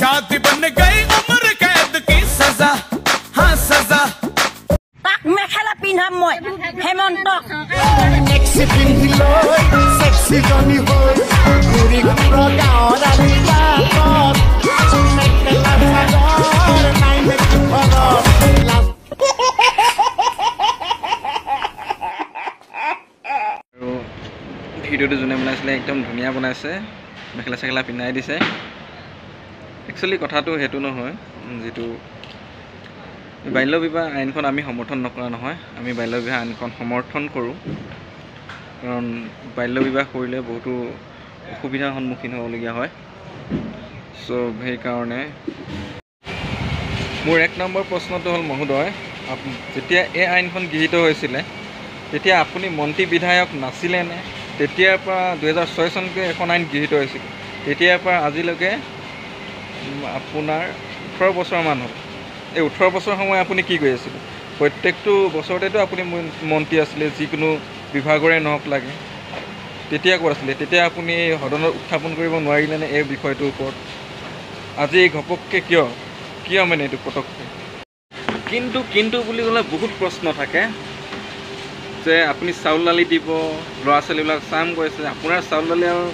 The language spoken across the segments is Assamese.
शादी बन गई उम्र कैद की सजा हाँ सजा তাক মেখেলা পিন্ধাম মই হেমন্ত নেক্সি পিন্ধিলৈ সেক্সি জনি হৈ ঘূৰি ঘূৰা গাঁৱৰ আলিবাটত মেখেলা চাদৰ নাই নেকি ঘৰত ভিডিঅ'টো যোনে বনাইছিলে একদম ধুনীয়া বনাইছে মেখেলা চেখেলা পিন্ধাই দিছে একচুৱেলি কথাটো সেইটো নহয় যিটো বাল্য বিবাহ আইনখন আমি সমৰ্থন নকৰা নহয় আমি বাল্য বিবাহ আইনখন সমৰ্থন কৰোঁ কাৰণ বাল্য বিবাহ কৰিলে বহুতো অসুবিধাৰ সন্মুখীন হ'বলগীয়া হয় চ' সেইকাৰণে মোৰ 1 নম্বৰ প্ৰশ্নটো হ'ল মহোদয় যেতিয়া এই আইনখন গৃহীত হৈছিলে তেতিয়া আপুনি মন্ত্ৰী বিধায়ক নাছিলেনে তেতিয়াৰ পৰা 2006 চনকৈ এখন আইন গৃহীত হৈছিল তেতিয়াৰ পৰা আজিলৈকে আপোনাৰ 18 বছৰমান হ'ল এই 18 বছৰ সময় আপুনি কি কৰি আছিল প্ৰত্যেকটো বছৰতেতো আপুনি মন্ত্ৰী আছিলে যিকোনো বিভাগৰে নহওক লাগে তেতিয়া ক'ত আছিলে তেতিয়া আপুনি সদনত উত্থাপন কৰিব নোৱাৰিলেনে এই বিষয়টোৰ ওপৰত আজি ঘপককৈ কিয় মানে এইটো পটককৈ কিন্তু বুলি ক'লে বহুত প্ৰশ্ন থাকে যে আপুনি চাউল দালি দিব ল'ৰা ছোৱালীবিলাক চাম কৈছে আপোনাৰ চাউল দালি আৰু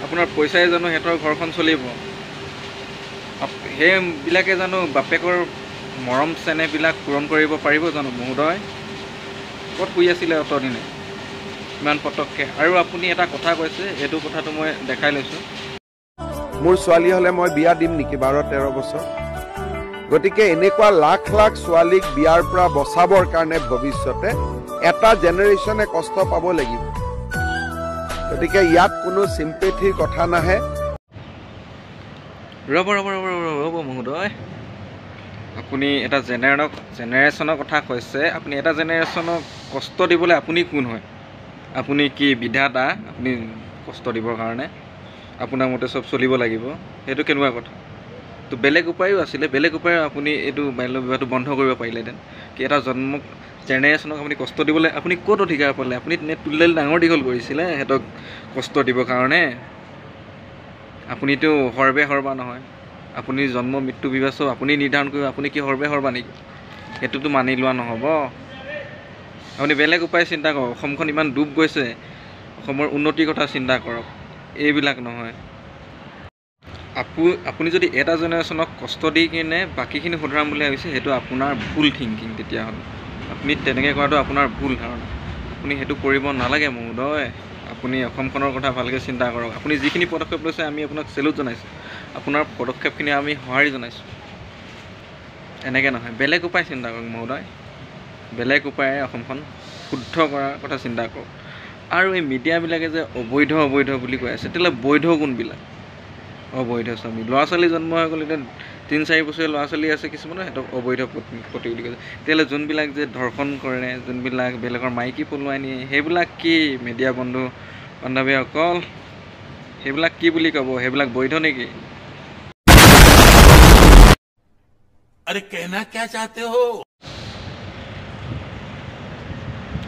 আপোনাৰ পইচাই জানো সিহঁতৰ ঘৰখন চলিব সেইবিলাকে জানো বাপেকৰ মৰম চেনেহবিলাক পূৰণ কৰিব পাৰিব জানো মহোদয় ক'ত শুই আছিলে অতদিনে ইমান পটককৈ আৰু আপুনি এটা কথা কৈছে এইটো কথাটো মই দেখাই লৈছোঁ মোৰ ছোৱালী হ'লে মই বিয়া দিম নেকি 12-13 বছৰ গতিকে এনেকুৱা লাখ লাখ ছোৱালীক বিয়াৰ পৰা বচাবৰ কাৰণে ভৱিষ্যতে এটা জেনেৰেশ্যনে কষ্ট পাব লাগিব গতিকে ইয়াত কোনো চিম্পেথিৰ কথা নাহে ৰ'ব মহোদয় আপুনি এটা জেনেৰেশ্যনৰ কথা কৈছে আপুনি এটা জেনেৰেশ্যনক কষ্ট দিবলৈ আপুনি কোন হয় আপুনি কি বিধাতা আপুনি কষ্ট দিবৰ কাৰণে আপোনাৰ মতে চব চলিব লাগিব সেইটো কেনেকুৱা কথা তো বেলেগ উপায়ো আছিলে বেলেগ উপায় আপুনি এইটো বাল্য বিবাহটো বন্ধ কৰিব পাৰিলেহেঁতেন কি এটা জেনেৰেশ্যনক আপুনি কষ্ট দিবলৈ আপুনি ক'ত অধিকাৰ পালে আপুনি তুলিলে ডাঙৰ দীঘল কৰিছিলে সিহঁতক কষ্ট দিবৰ কাৰণে আপুনিতো সৰ্বা নহয় আপুনি জন্ম মৃত্যু বিবাহ চব আপুনি নিৰ্ধাৰণ কৰিব আপুনি কি সৰ্বা নেকি সেইটোতো মানি লোৱা নহ'ব আপুনি বেলেগ উপায় চিন্তা কৰক অসমখন ইমান ডুব গৈছে অসমৰ উন্নতিৰ কথা চিন্তা কৰক এইবিলাক নহয় আপুনি যদি এটা জেনেৰেশ্যনক কষ্ট দি কিনে বাকীখিনি শুধৰাম বুলি ভাবিছে সেইটো আপোনাৰ ভুল থিংকিং তেতিয়াহ'লে আপুনি তেনেকৈ কৰাটো আপোনাৰ ভুল ধাৰণা আপুনি সেইটো কৰিব নালাগে মহোদয় আপুনি অসমখনৰ কথা ভালকৈ চিন্তা কৰক আপুনি যিখিনি পদক্ষেপ লৈছে আমি আপোনাক চেলুট জনাইছোঁ আপোনাৰ পদক্ষেপখিনি আমি সঁহাৰি জনাইছোঁ এনেকৈ নহয় বেলেগ উপায় চিন্তা কৰক মহোদয় বেলেগ উপায়েৰে অসমখন শুদ্ধ কৰাৰ কথা চিন্তা কৰক আৰু এই মিডিয়াবিলাকে যে অবৈধ বুলি কৈ আছে তেতিয়াহ'লে বৈধ কোনবিলাক অবৈধ স্বামী ল'ৰা ছোৱালী জন্ম হৈ গ'ল এতিয়া 3-4 বছৰীয়া ল'ৰা ছোৱালী আছে কিছুমানে সিহঁতক অবৈধ পতি বুলি কৈছে তেতিয়াহ'লে যোনবিলাক যে ধৰ্ষণ কৰে যোনবিলাক বেলেগৰ মাইকী পলুৱাই নিয়ে সেইবিলাক কি মিডিয়া বন্ধু বান্ধৱীসকল সেইবিলাক কি বুলি ক'ব সেইবিলাক বৈধ নেকি अरे कहना क्या चाहते हो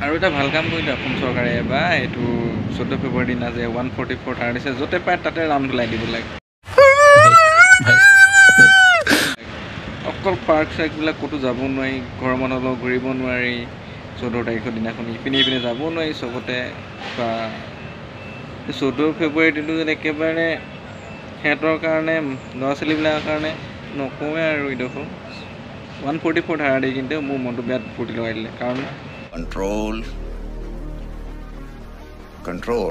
আৰু এটা ভাল কাম কৰিলে অসম চৰকাৰে এবাৰ এইটো 14 ফেব্ৰুৱাৰী দিনা যে 144 ধাৰা দিছে য'তে পায় তাতে ৰাম ধুলাই দিব লাগে অকল পাৰ্ক চাৰ্কবিলাক ক'তো যাব নোৱাৰি ঘৰৰ মানুহৰ লগত ঘূৰিব নোৱাৰি 14 তাৰিখৰ দিনাখন ইপিনে যাব নোৱাৰি চবতে বা 14 ফেব্ৰুৱাৰী দিনটো যেন একেবাৰে সিহঁতৰ কাৰণে ল'ৰা ছোৱালীবিলাকৰ কাৰণে নকওঁৱে আৰু এইডোখৰ 144 ধাৰা দি কিন্তু মোৰ মনটো বেয়া ফূৰ্তি লগাই দিলে কাৰণ Control.